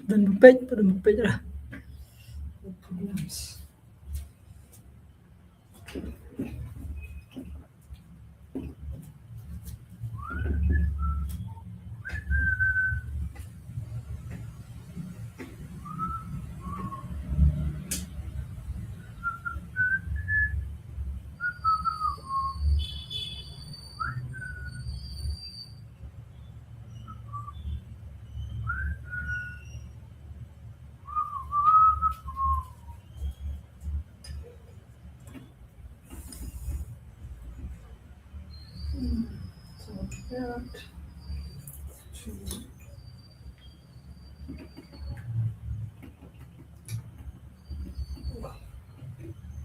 Dan bepej lah.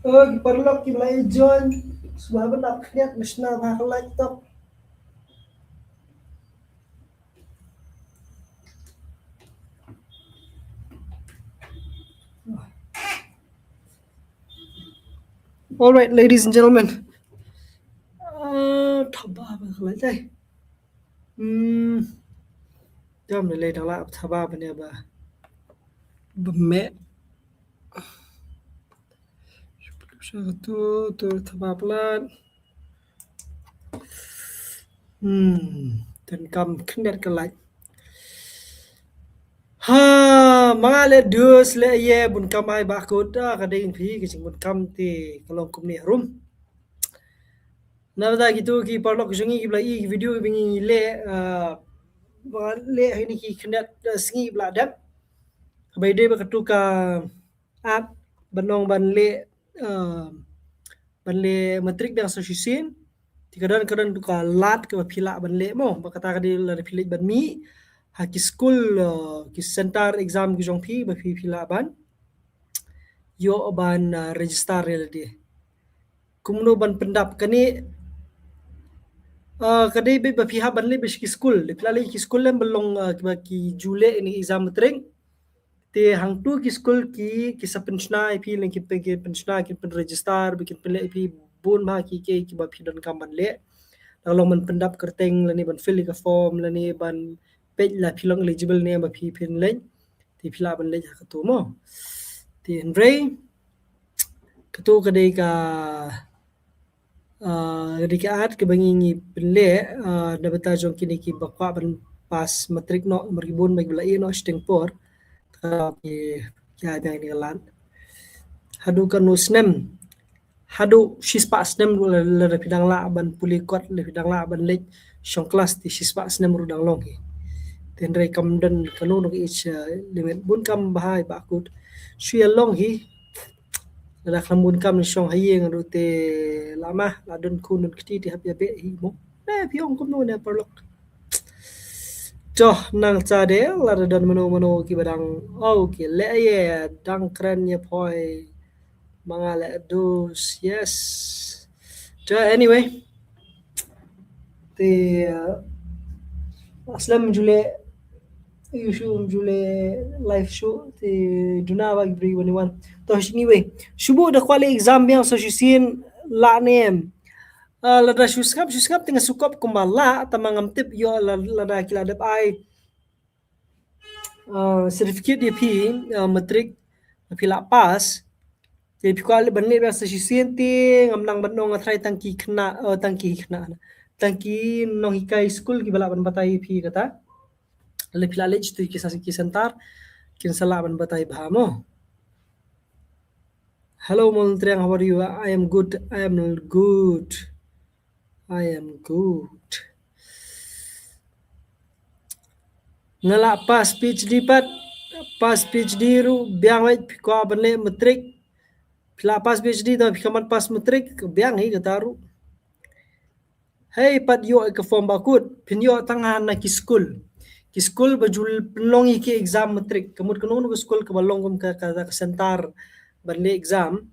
Giparlok kiblay John subaban apkniat misna bhakalaj tok. All right, ladies and gentlemen. Thaba bhakalaj day. Jom le dala thaba bane ba. Bme. Tu thaba plan. Dan kam kniat kalaj. Mga le dus le ye bun kam ai ba ko da ka ding phi ki sing bun kam ti kalong kum ni room. Nada gitu ki parlok jungi ki blai video bingi le le ini ki kniat singi bladam. Bai de ba katu ka at banong ban le matrik bang sosisin ti kadang ka lat ke phila ban le mo ba kata ka di la philik ban mi ha ki school ki center exam ki jong phi ba phi phila ban yo ban register le di kumno ban pendap kani kadai be ba phi ha ban le be ki school le phila le ki school lem belong ki jule ini exam matrik te hang tu ki school ki sapenchna phi le ki penchna ki pen register bikin pen le phi bun ma ki ba phi don kam ban le long man pendap kerteng le ni ban fill ka form le ni ban page la phi long eligible ne ba phi phin le ti phila ban le ka tu mo ti rei ka tu ka dei ka ke at ke bangi pen le na bata jong kini ki bakwa ban pas matrik no meribun bagi bela no stengpor ki ya dang ni lan hadu kan no snem hadu shispa snem le pidang la ban puli kot le pidang la ban le shong class ti shispa snem ru dang long ki ten rei kam dan kanu no ich limit bun kam bahai ba kut shui long hi la kham bun kam shong hayeng ru te lama la don kun don kti ti hap ya be hi mo ne piong kum no ne perlok Joh nang cha de la don mano ki badang okay le ye dang kren ye poi mga le dos yes so anyway the aslam jule live show the dunawa ibri 21 to anyway shubu da kwale exam yang so shin la nem la da shuskap tinga sukop kumala tamangam tip yo la da kila dep ai certificate dia pi matric pi la pas thì kwale banle ba sa shin ti ngamlang banong athrai tangki no hikai school ki bala ban batai pi kata le pilale tu ki sentar kin sala ban batai bhamo hello Montriang, how are you? I am good. Ngala pas PhD ru biang wait ko banle matric pila pas PhD da pikaman pas matric biang hi kataru hey pat yo ke form bakut pinyo tangan na ki school bajul penlongi ki exam matric kamut kanong no school ka balong kum ka sentar banle exam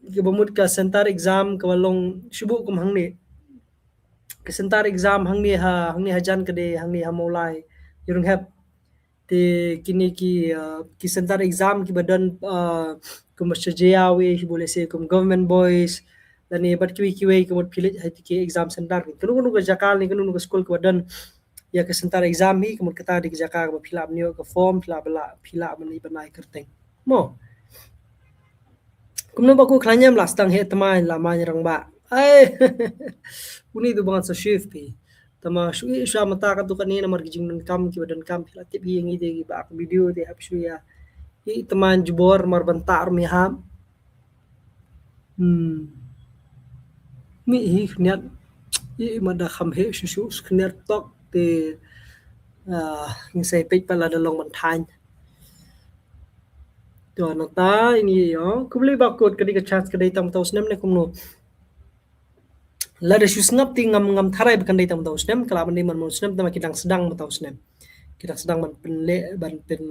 ki bamut ka sentar exam ka balong shubu kum hangni ka sentar exam hangni hajan kade hangni hamolai yurung hep te kini ki sentar exam ki badan kum jawe boleh se kum government boys dan ni bat kiwi kamut pilih hati ki exam sentar kanong no ka jakal ni kanong no school ka badan ya ke sentara exam hi kemudian kita di jaka ke fill up new ke form fill up mani banai kerteng mo kemudian baku kelanya melastang he teman lamanya rang ba ai uni tu banget so shift pi tama shui sha mata ka tu kan ni namar gijing dan kam ki badan kam pila tip hi ngi de ba video de hap shu ya hi teman jubor mar bantar mi ham mi hi khniat i mada kham he shu shu khniat tok te ng sai pek pala dalong man than to na ta ini yo kubli bakut kadi ka chance kadai tam taus nem ne kumno la da shu snap ti ngam ngam tharai kan dai tam taus nem kala man man musnem tam kidang sedang ma taus nem kidang sedang man penle ban pen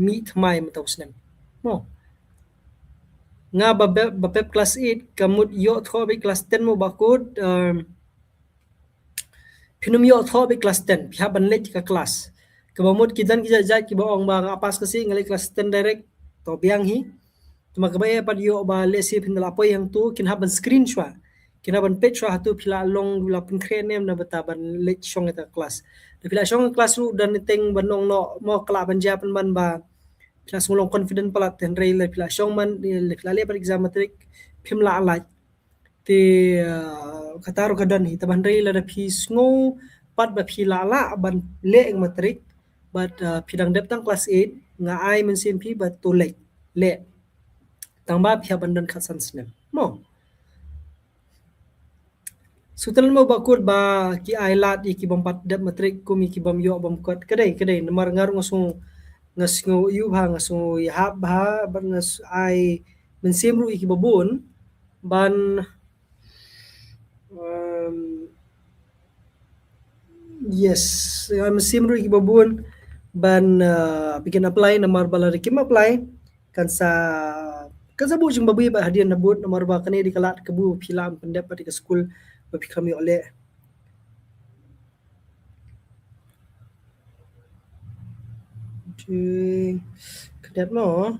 mi thmai ma taus nem mo nga ba pep class 8 kamut yo tho be class 10 mo bakut pinum yo tho be class 10 pihak ban le ka class ke bamut kidan ki jajat ki ba ong ba ngapas kasi ngali class 10 direct to biang hi tuma ke ba pad yo ba le si pin la po yang tu kin haban screen shwa kin haban page shwa tu pila long dula pun krenem na bata ban le shong eta class de pila shong class ru dan teng banong no mo kala ban japan ban ba pila sungulong confident pala ten rei le pila shong man le pila le par exam matric phim la ala ti kataru kadan hi taban rei la da phi sngo pat ba phi la la ban le eng matrik but phidang dep tang class 8 nga ai men sim phi ba to le tang ba phi ban dan khasan snem mo sutan mo bakur ba ki ai lat i ki bom pat dep matrik kumi ki bom yo bom kot kadai namar ngar ngasu ngasngo yu ba ngasu ya ba ban ngas ai men sim ru i ki babun ban yes mesim ru ki babun ban bikin apply namar bala kim apply kan sa bu jing babi ba hadian nabut namar ba kani di kalat kebu filam pendep di school ba kami oleh kedat mo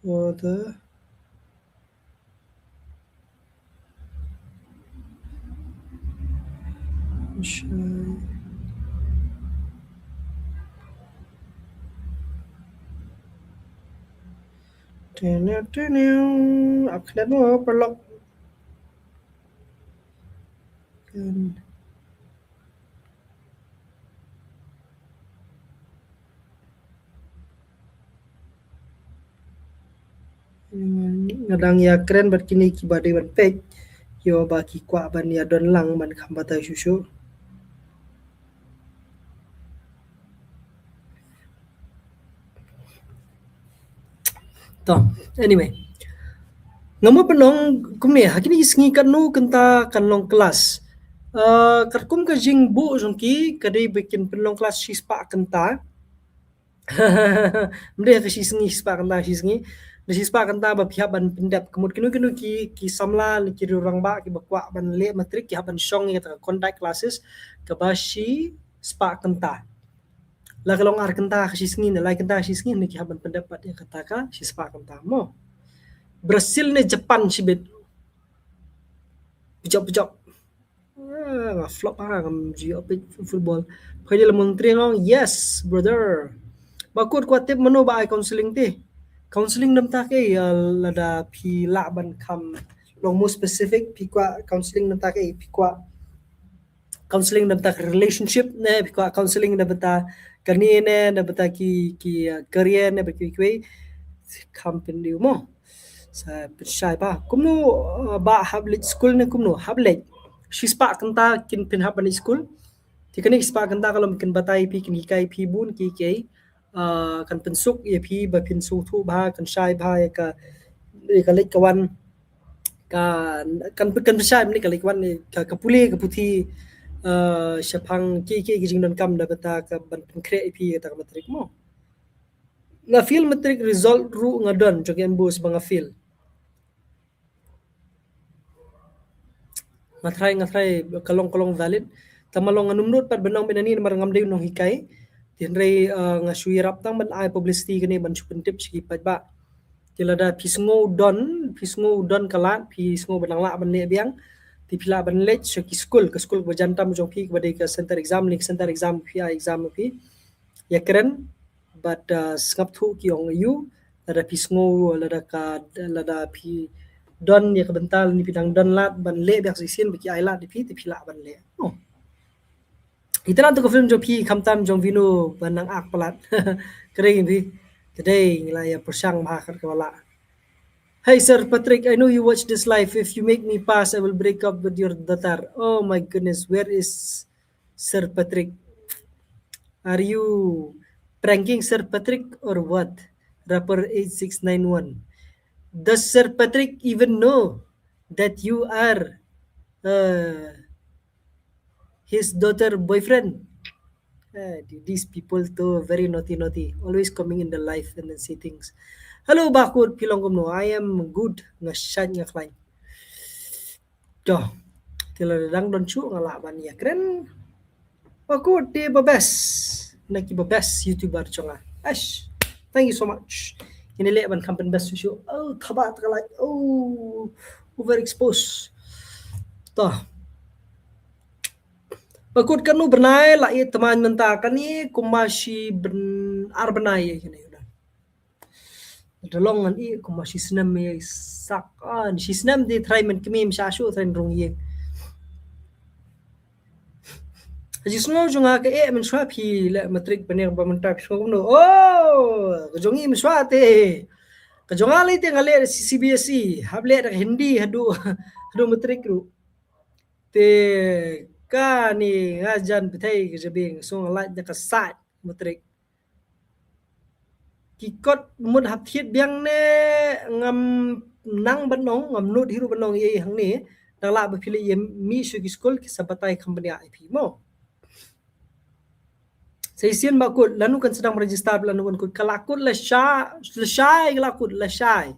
for the kedat mo perlok ngadang ya keren bat kini ki badai ban pek yo ba ki kwa ban ya don lang ban khambata shushu to anyway ngamo penong kumne hakini isngi kanu kenta kanlong kelas karkum ka jing bu jongki kadai bikin penong kelas sispa kenta mde ka sisngi sispa kenta sisngi de sispa kenta ba pihak ban pendap kemud kinu ki samla ki rurang ba ki bakwa ban le matrik ki haban shong ya contact classes ka ba shi spa kenta la kalong ar kenta ka sisngi la kenta sisngi ni ki haban pendapat ya kata ka sispa kenta mo Brazil ne Japan sibet pejok flop ngam jio football phai le menteri ngong yes brother bakut kuatip mano ba counseling te counseling nam ta ke lada phi la ban kham long more specific phi kwa counseling nam ta ke phi kwa counseling nam ta relationship ne phi kwa counseling na bata kani ne na bata ki career ne ba ki kham pen diu mo sa pensai pa kumno ba hablet school ne kumno hablet shispa kanta kin pin haban school tikani spa kanta kalau mungkin batai pi kin hikai pi bun ki ke kan pensuk ye pi ba pin su thu ba kan shai ba ka lek kawan kan pensai ni ka lek kawan ni ka puli ka puthi syapang ki jing don kam da bata ka ban pin kre pi ta matrik mo na feel matrik result ru ngadon jogen bus banga feel ngatrai kalong valid tamalong anumnut pat benang benani marangam deu nong hikai Tinray nga shuirap tang ban ai publicity kani ban chupentip chiki ba tilada pisngo don kalat pisngo banangla ban le biang ti pila ban le chaki school ke school bajantam jong pi badai ke center exam pi exam pi ya keren but skap thu ki ong yu lada pisngo lada pi don ya kebental ni pidang don lat ban le biak sisin baki ai lat ti pila ban le Italan tu ko film jo pi kamtam jong vinu banang ak palat kering pi today ngila ya persang bha kar kawala. Hey Sir Patrick, I know you watch this live. If you make me pass, I will break up with your daughter. Oh my goodness, where is Sir Patrick? Are you pranking Sir Patrick or what? Rapper 8691. Does Sir Patrick even know that you are his daughter boyfriend? These people too very naughty, always coming in the life and then say things. Hello Bakut Pilongkom no, I am good nga shan nga klain. Yo, tiladang don chu nga laban ya keren. Bakut di babes, naki babes YouTuber chonga. Ash, thank you so much. Ini le ban kampen best show. Oh, tabat kalai. Oh, overexposed. Toh. Bakut kanu bernai la i teman menta kani kumashi arbernai kini udah. Dalongan i kumashi senam ya sak si senam di try men kemi msashu try rong ye. Haji semua junga ke men shwa pi la matrik paner ba menta pi no. Oh, jongi mswa te. Kajonga le te ngale CBSE, hable Hindi hadu matrik ru. Te ka ni ngajan pitai ke jabing so ngala ja ka sat matrik kikot mud hap thiet biang ne ngam nang banong ngam nut hiru banong ye hang ni dala ba phili ye mi su ki school ki sabatai company IP mo Saisian makut lanu kan sedang meregister lanu kan kut kalakut la syai kalakut la syai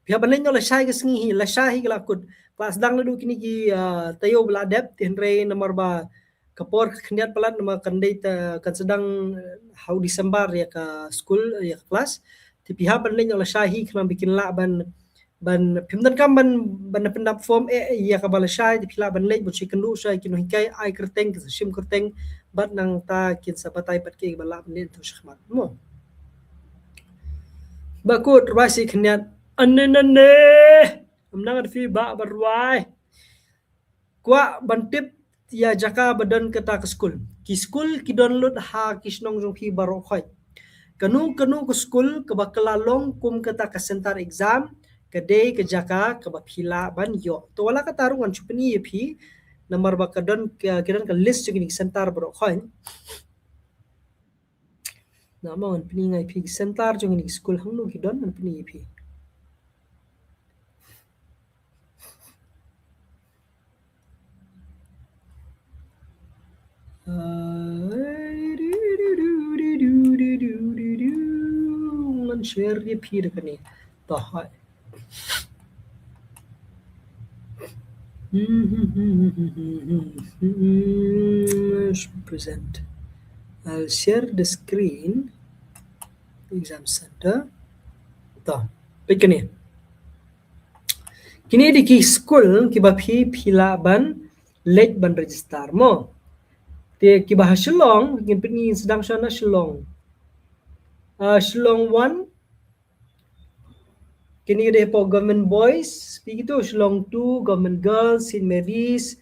pihak banen la syai ke sengi la syai kalakut pas sedang ladu kini ki tayo beladap tenre nomor ba kapor kendiat pelat nama kandai kan sedang how Disember ya ke school ya ke kelas ti pihak banen la syai kena bikin la ban pimdan kam ban pendap form ya ka bala syai ti pila ban lej bu chikendu syai kinu hikai ai kerteng ke sim kerteng bat nang ta kin sabatai pat ke bala banen tu sykhmat mo bakut wasi kendiat anne amnang fi ba barwai kwa bantip ya jaka badan kata ke school ki download ha kisnong jong ki baro khoi kanu ke school ke bakalalong kum kata ke center exam ke day ke jaka ke bapila ban yo to wala ka tarungan chupni phi number ba kadon kiran ke list jong ni center baro khoi nama on pini ngai phi center jong ni school hangno ki don on pini phi man share ye phi de kani to hai present I'll share the screen exam center to pikni kini di ki school ki ba phi phila ban late ban register mo te ki bah Shillong ngin pini sedang sana Shillong Shillong 1 kini de po government boys begitu Shillong 2 government girls St Mary's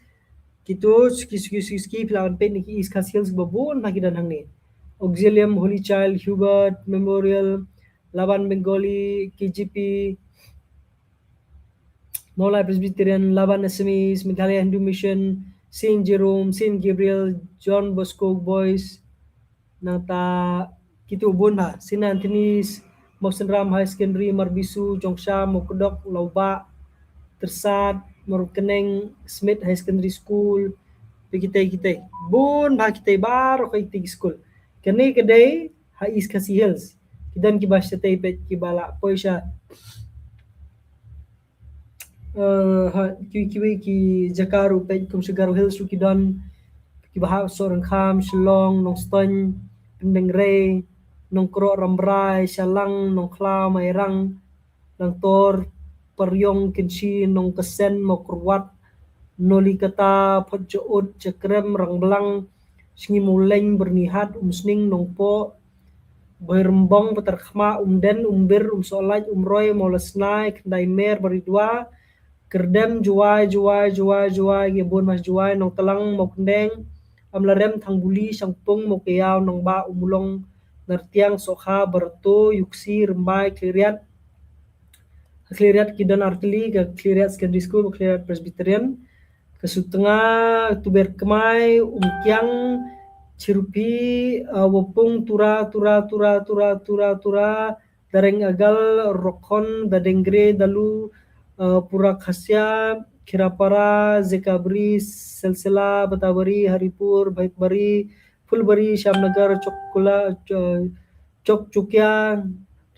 gitu ski filawan pen ki is khasials babon bagi dan hang ni Auxilium Holy Child Hubert Memorial Laban Bengali KGP Maulai Presbyterian Laban Assamese Meghalaya Hindu Mission Saint Jerome Saint Gabriel John Bosco Boys nang ta kitu bon ba Saint Anthony's Mosen Ram High Secondary Marbisu Jongsha Mokodok Lauba Tersat Morukeneng Smith High Secondary School kita bon ba kita baro kay tig school kani kaday ha is kasi hills kidan ki ba siya pet ki bala po siya ki Jakaru pet kum Jakaru hills ki don ki ba sorang kham Shillong Nongston pendeng re nong kro rambrai shalang nong kla mairang nang tor paryong kinchi nong kesen mokrwat noli kata pojot cekrem rangbelang singi muleng bernihat umsning nong po berembong peterkhma umden umbir umsolaj umroy molasnai kendai mer beridua kerdem juai gebon mas juai nong telang mokndeng amlarem tangbuli sangpung mokeyaw nong ba umulong nartiang sokha berto yuksi rembai kliriat kidan artili ke kliriat secondary school kliriat presbyterian kesutengah tuber kemai umkiang cirupi wopung tura dareng agal rokon dadengre dalu pura khasya kirapara zekabri silsila batawari haripur baitbari fulbari shamnagar chokula chokchukya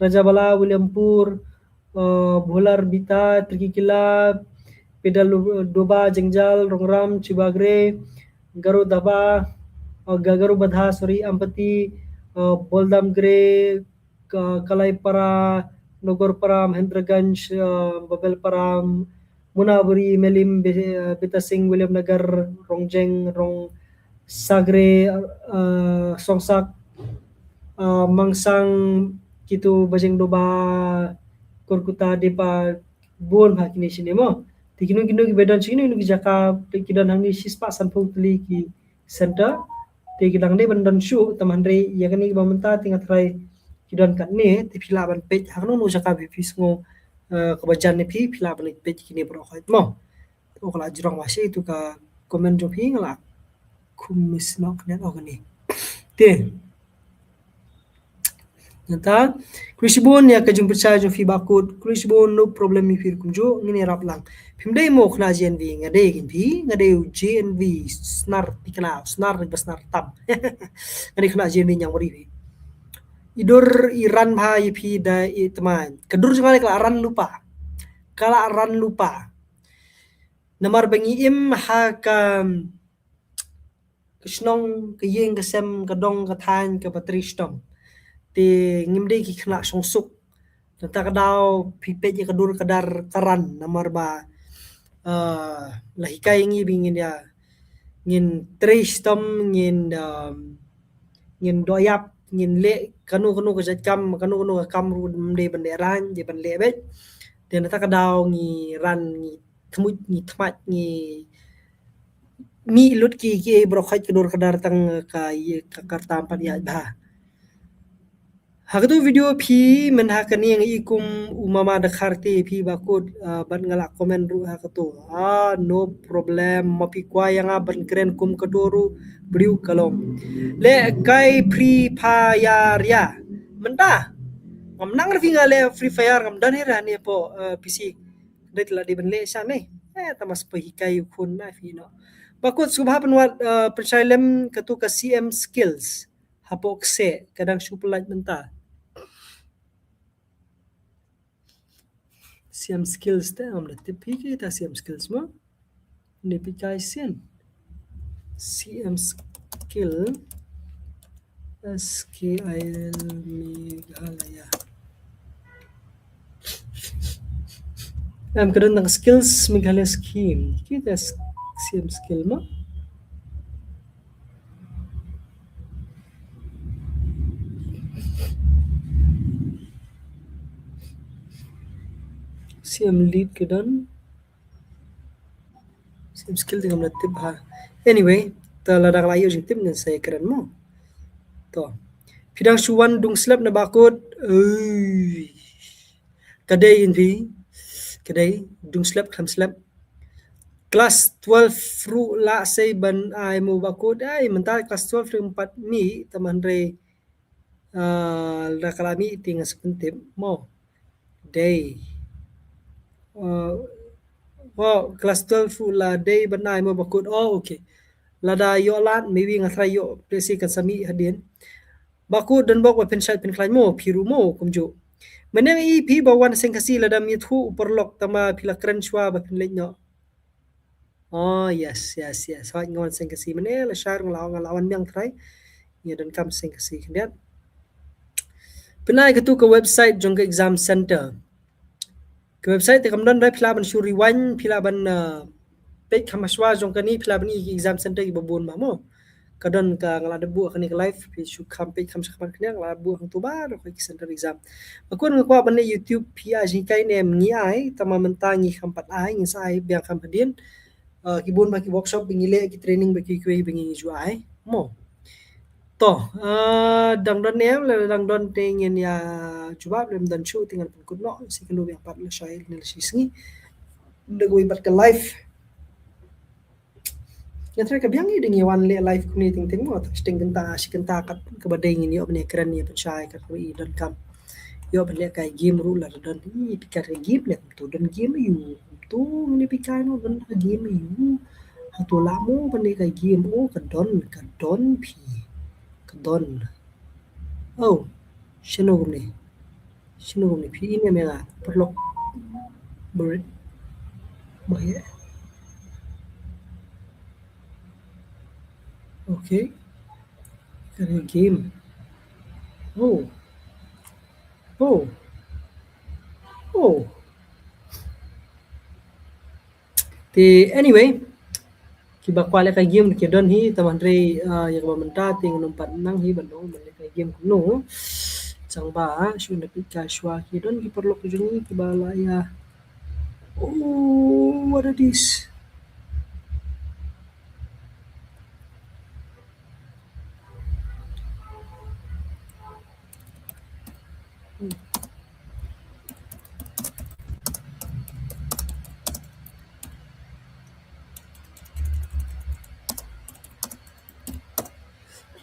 rajabala williampur Bholar Bita Trikikila Pedal Doba Jengjal Rongram Cibagre Garu Daba Gagaru Badha sorry Ampati Boldam Gre Kalai Para Nogor Para Mahendraganj Babel Para Munaburi Melim Bita Singh William Nagar Rongjeng Rong Sagre Songsak Mangsang Kitu Bajeng Doba Korkuta depa bon bha kini sini mo tikinu kinu ki bedan sini nu ki jaka kidan hangni sispa sanpung tli ki center te kidang de bandan shu tamandre ya kani bamenta tingat rai kidan kat ne te phila ban pej hangno nu jaka bi fisngo kebajan ne phila ban pej kini bro khait mo to kala jrong wasi itu ka komen jo phi ngala kumis nok net ogani te Nata Krisbon ya kajung percaya jong fi bakut Krisbon no problem mi fir kumjo ngini rap lang pimdai mo khna GNV ngade kin fi ngade GNV snar pikna snar basnar tam ngade khna GNV nyang wari fi idur iran bha fi da itman kedur jengale kala aran lupa namar bangi im ha ka kisnong kayeng kasem kadong kathan ka patristong ti ngimde ki khna songsuk nata kadau pipe je kadur kadar karan namar ba lahikai ngi bingin ya ngin tristom ngin doyap ngin le kanu kanu kam ru de banderan je ban le bet dan nata kadau ngi ran ngi thmut ngi thmat ngi mi lut ki bro khait kadur kadar tang ka kartam pan ya ba Hakatu video phi men hakani yang ikum umama dakharte phi bakut ban ngala komen ru hakatu no problem mapi kwa yang ban kren kum kaduru briu kalom le kai free fire ya menta ngam nang fi ngale free fire ngam dan hera ni po pc det la di ban le sa ne tamas pe hikai khun na fi no bakut subha penwat percailem katu ka cm skills hapok se kadang supelat menta CM skills te हमने टिपी की था CM skills में notification CM skill SKIL Meghalaya am kadang tentang skills Meghalaya scheme kita CM skill में CM lead kadang CM skill tinggal menetip ha anyway teladang layu jeng tim dengan saya keren mo to pidang suwan dung slap na bakut kadai invi kadai dung slap kham slap kelas 12 ru la say ban ai mo bakut ai mental kelas 12 ring 4 ni teman re la kalami tinga sepentip mo day kelas 12 la day ban ai mo bakut okay lada yo lat maybe ngasra yo presi kan sami hadin baku dan bok pen side pen klaim mo piru mo kumjo menang i pi bawan seng kasi lada mi thu perlok tama pila kren shwa ba pen lenyo yes wa ngon seng kasi mene la shar nglawan yang trai ya dan kam sing kasi kendiat penai ke tu ke website jong ke exam center ke website te kamdan dai phila ban shuri wan phila ban page kamaswa jong kani phila ban exam center ki babun ma mo kadon ka ngala debu kani ke live pi shu kam page kam sakman kani ngala bu hang tu ba ro ki center exam akun ngakwa ban YouTube pi a ji kai nem ni ai tama mentangi kampat ai ngi sai biang kam hadin kibun ba ki workshop bingile ki training ba ki kwe bingi ju ai mo to dang don nem le dang don ting yen ya jubab lem dan chu tingal pun kunno si kenu yang pat le shail ne si singi de goi bat ke live ya tre ka biang i ding wan le live kuni ting ting mo sting kenta si kenta kat ke badai ngin yo ne kran ni pachai ka ko i dan kam yo ban le kai game ru la dan i pikar game le tu dan game yu tu ni pikai no dan game yu tu lamo ban le kai game o ka don pi don oh sino gumni pi ini mega perlu berit bahaya okay kaya game oh oh oh thì anyway kiba kwale ka game ke don hi taman re ya ba menta ting num pat nang hi ban no ban ka game kuno chang ba shu na pi ka shwa ki don ki perlu ku jungi ki ba la ya oh what are these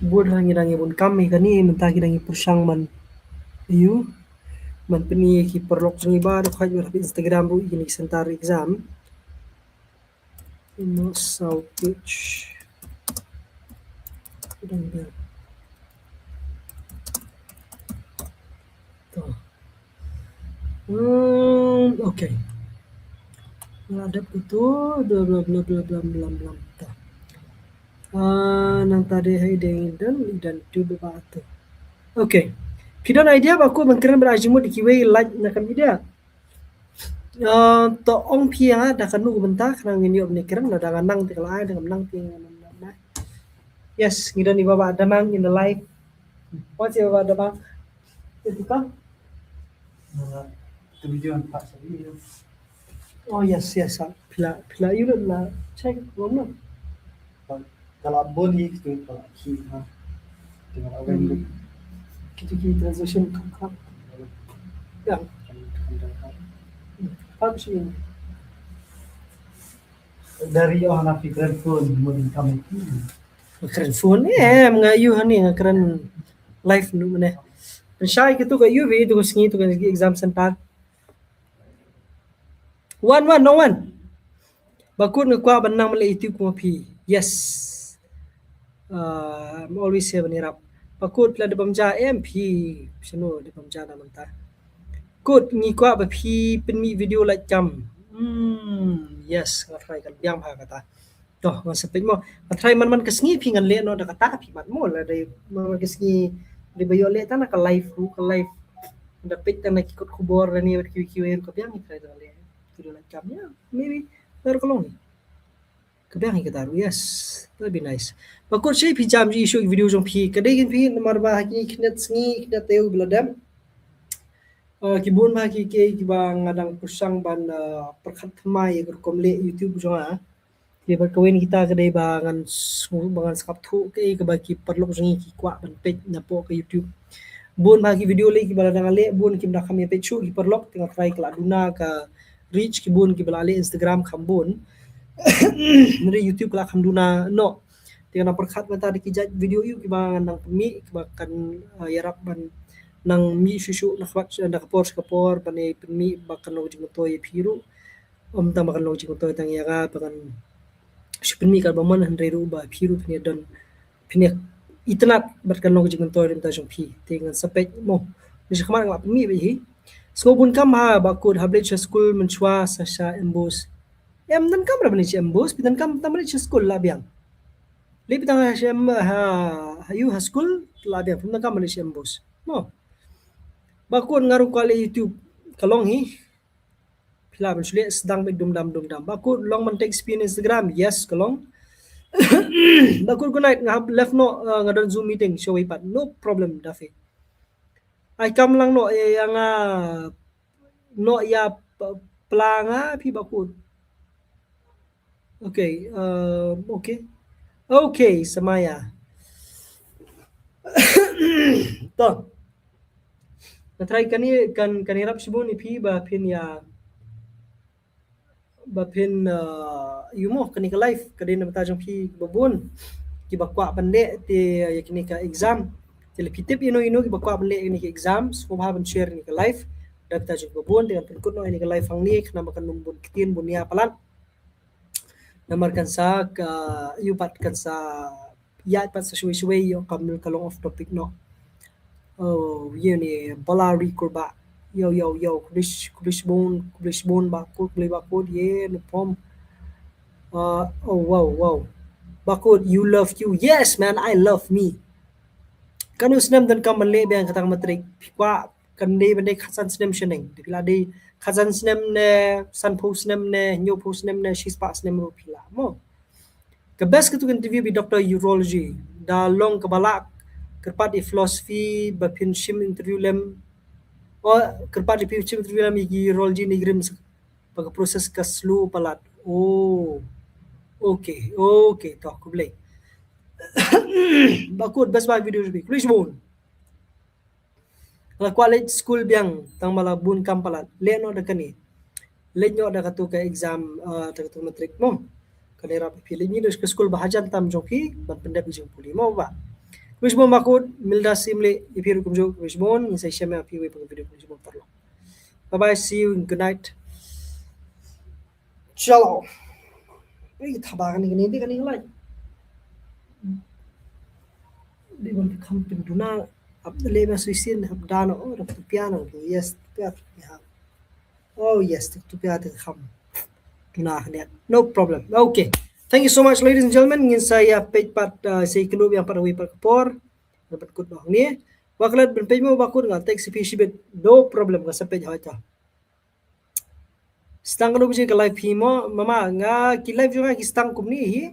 keyboard hangi bun kami kani menta ki dangi pursang man you man peni ki perlu jungi ba do khaj ba Instagram bu ini sentar exam no south pitch dan bel to okay ada itu bla bla bla bla bla bla bla to nang tadi hai dan tu ba to okay kidon idea ba ko ban keren berajimu di kiwe like na kam idea to ong pia da kanu bentar karang ini ob keren da nang te kala da nang te yes ngidon iba ba damang in the live what's your ba damang itu ka Tujuan Pak Sabi. oh yes pila you la check belum Kalau boni itu kalau ki ha. Dengan awen kita transition kan ya apa sih dari orang pikiran pun mungkin kami keren phone mengayu hani keren live nu mana pensai gitu ke you itu singi tu kan exam center no one bakut ngakwa benang mele itu kopi yes I'm always have nirap bakut pla de bamja MP sino de bamja na manta kut ngi kwa ba phi pen mi video like jam yes ngatrai kan biang pha kata to ngan sepik mo ngatrai man kesngi phi ngan le no da kata phi mat mo la de man kesngi de bayo le tan ka live da pik tan ki kut khubor ni ki ka biang ni trai da le video like jam ya maybe dar kolong kebiang kita yes that'd be nice bakut shay phi jam ji issue video jong phi kadai kin phi namar ba ki knet sngi knet teu bladam kibun ma ki ke ki ba ngadang pusang ban perkhat thmai komle YouTube jong a ki ba kawin kita kadai ba ngan bangan skap thu ke ba ki perlu jong ki kwa ban page na po ke YouTube bun ma ki video le ki bala dang le bun ki da kham page chu ki perlu tengah try kala duna ka reach ki bun ki bala le Instagram khambun dari YouTube kala kham duna no tinggal perkhat mata di kijat video yu ki ba nang pemi ki ba kan yarap ban nang mi susu nak wat nak kapor pane pemi bakan lo jing toy phiru ta makan lo jing toy tang yaga bakan supeni kal baman handre ru ba phiru thne don phine itnat bakan lo jing toy rim ta jong phi tingan sapek mo ni khama ngap mi be hi so bun kam ha bakut hable school menchwa sa embos em nan kam ra bani embos pitan kam tamani school la biang Li pitang hayu ha school labi pun ka Malaysia bos. Mo. Bakun ngaru kali YouTube kalong hi pila bensulia sedang mek dum dam. Bakun long man take spin Instagram. Yes kalong. Bakun good night ngahap left no ngadon Zoom meeting show ipat. No problem dafi. Ai kam lang no yang no ya pelanga pi bakun. Okay, okay. Okay, Samaya. To. Na-try kanirap sibon ipi ba pin ya ba pin yumo kani ka life kadin na tajong pi babon ki bakwa pande ti yakini ka exam ti pitip ino ki bakwa pande ini ka exam so ba ban share ni ka life da tajong babon dengan pin kuno ini ka life ang ni na makan numbun kitin bunia palan namar kan sa yupat kan sa ya pat sa suwe yo kamil kalong off topic no. Oh, yun balari kurba. Yo, kublish bone bakod, yeah, no problem. Oh, wow. Bakod, you love you. Yes, man, I love me. Kanu senam dan kamale biang katang matrik. Pikwa, kande bende khasan senam sheneng. Dipila de khasan senam ne, san po senam ne, nyo po senam ne, shispa senam ro pila. Mo. Kabes ketu interview bi Dr. Urology. Da long kabalak kerpat di philosophy bapin shim interview lem kerpat di shim interview lem igi urology nigrim pag proses ka slow palat. Oh. Okay, to kublay. Bakut best buy video bi. Kulish bon. La college school biang tang malabun kampalat. Leno da kani. Lenyo da katu ka exam da katu matric mo. Kanira pilih ni ke school bahajan tam joki ban pendap bijing puli mo ba. Wishbon bakut milda simle ipiru kumjo wishbon in say shame api we pang video wishbon parlo. Bye bye, see you and good night. Chalo. Ei thabagan ni kani lai. Di ban kam pin duna ab le ma suisin ab dano oh tu piano yes piat ya. Oh yes tu piat kham. Duna net. No problem. Okay. Thank you so much, ladies and gentlemen. Ngin saya page pat say kinu yang para wi par kapor. Dapat kut no ni. Waklat ben page mo bakut nga text si bit no problem nga sa page ha ta. Stang no biji ka live mo mama nga ki live nga ki stang kumni hi.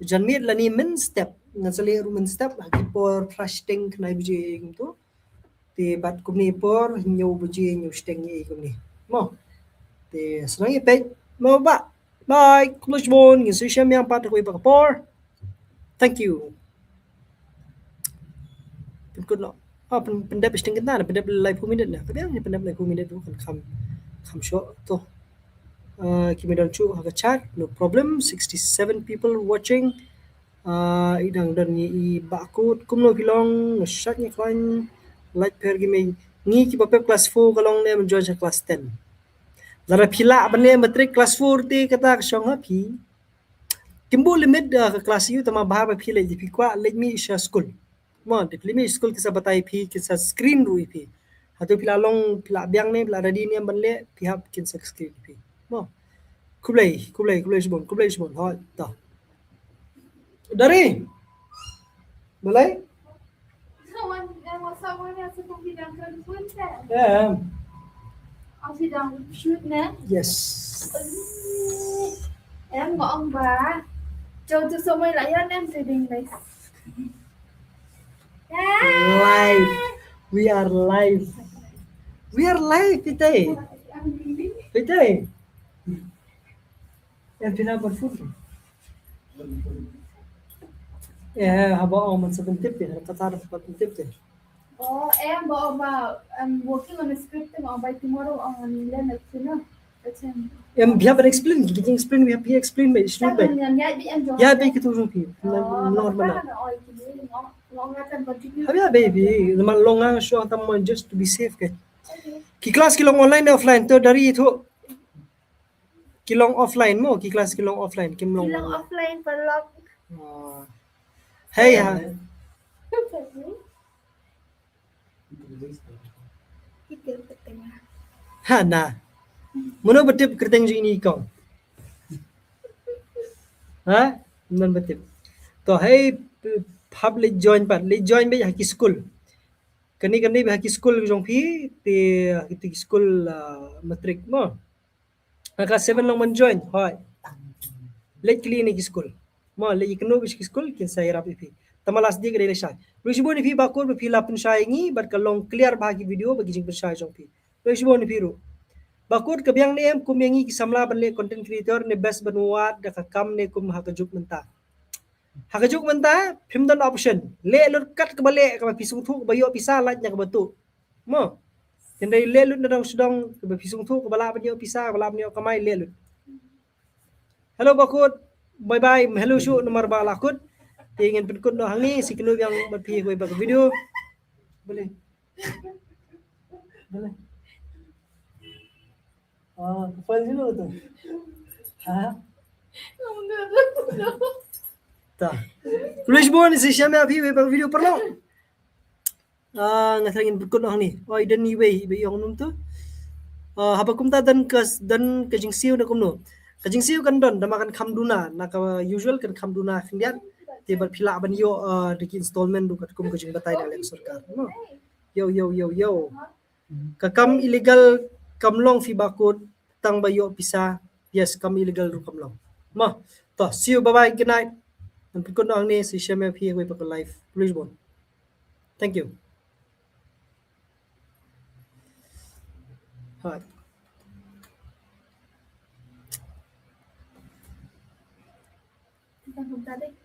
Janmit lani min step nga sali min step hagi por trusting na biji ngto. Ti bat kumni por nyo biji nyo steng ni kumni. Mo. Ti senang page mo ba. Bye. Close bone. Ngin siya yang pat ko ipakapor. Thank you. Good no. Pendap isting kita na pendap live 2 minute na. Tapi ang pendap live 2 minute tu kan kam show to. Kimi dan chu haga chat no problem. 67 people watching. Idang dan ni bakut kumno bilong shot ni klan like per gimi ni ki bapep class 4 kalong ne menjoin class 10. Lara pila bane matric class 4 ti kata kasong happy. Kimbo limit ke class you tama bahaba pila di pikwa let me isha school. Mo di pili school kisa batai pi kisa screen ru pi. Hatu pila long pila biang ne pila radi ni banle pihap kisa screen pi. Mo. Kublai sebon ha ta. Dari. Boleh? Yeah. Ông thì đang shoot nè. Yes. Em gọi ông bà. Cho tôi số mấy lại hết em thì đình này. Live. We are live. Pitay. Em pinapar food. Haba ông man sa tip din. Katar sa tip din. Oh, em bảo ông bà I'm working on a script and by tomorrow on learn it, you know. That's him. Em biar explain. Kita explain. We have explain by street by. Ya baik itu rumpi. Normal. Habis baby. Zaman longang show tam just to be safe kan. Ki kelas kilong online offline tu dari itu. Kilong offline mo. Ki kelas kilong offline. Kilong offline palok. Hey ha. Ha na. Muna batip kerteng ini kau. Ha? Mun batip. तो hey hab le join be haki school kani be haki school jong phi ti school matric mo aka 7 long man join hoi le clinic school mo le ikno be school kin sai rap phi tamalas di gre le shai luisbo ni phi ba ko be phi la pun shai ngi bar kalong clear bagi video bagi jing pun shai jong phi luisbo ni phi ru bakut kebiang ni em kum yangi kisamla ban le content creator ne best banuat da kam ne kum hakajuk menta hakajuk menta phimdan option le lut kat ke balik ke pisung thu ke bayo pisah laj nya ke batu mo tendai le lut nadang sedang ke pisung thu ke bala banyo pisah bala banyo kamai le lut hello bakut bye bye hello shu nomor bala kut ingin penkut no hang ni siknu yang berpi gue bag video boleh boleh kepal dulu tu tak tulis bon si siapa api we bag video perlu ngasangin berkut no hang ni oi dan ni we be yang num tu habakum ta dan ke jing siu na kum no kajing siu kan don damakan kamduna na ka usual kan kamduna khindyan ti bar phila ban yo dik installment du kat kum kajing batai na lek sarkar no yo ka kam illegal kamlong fi bakut tang bayo pisa yes kam illegal ru kamlong ma to see you bye bye good night and pikon ang ni si shame phi we pa live please bon thank you hi Tadi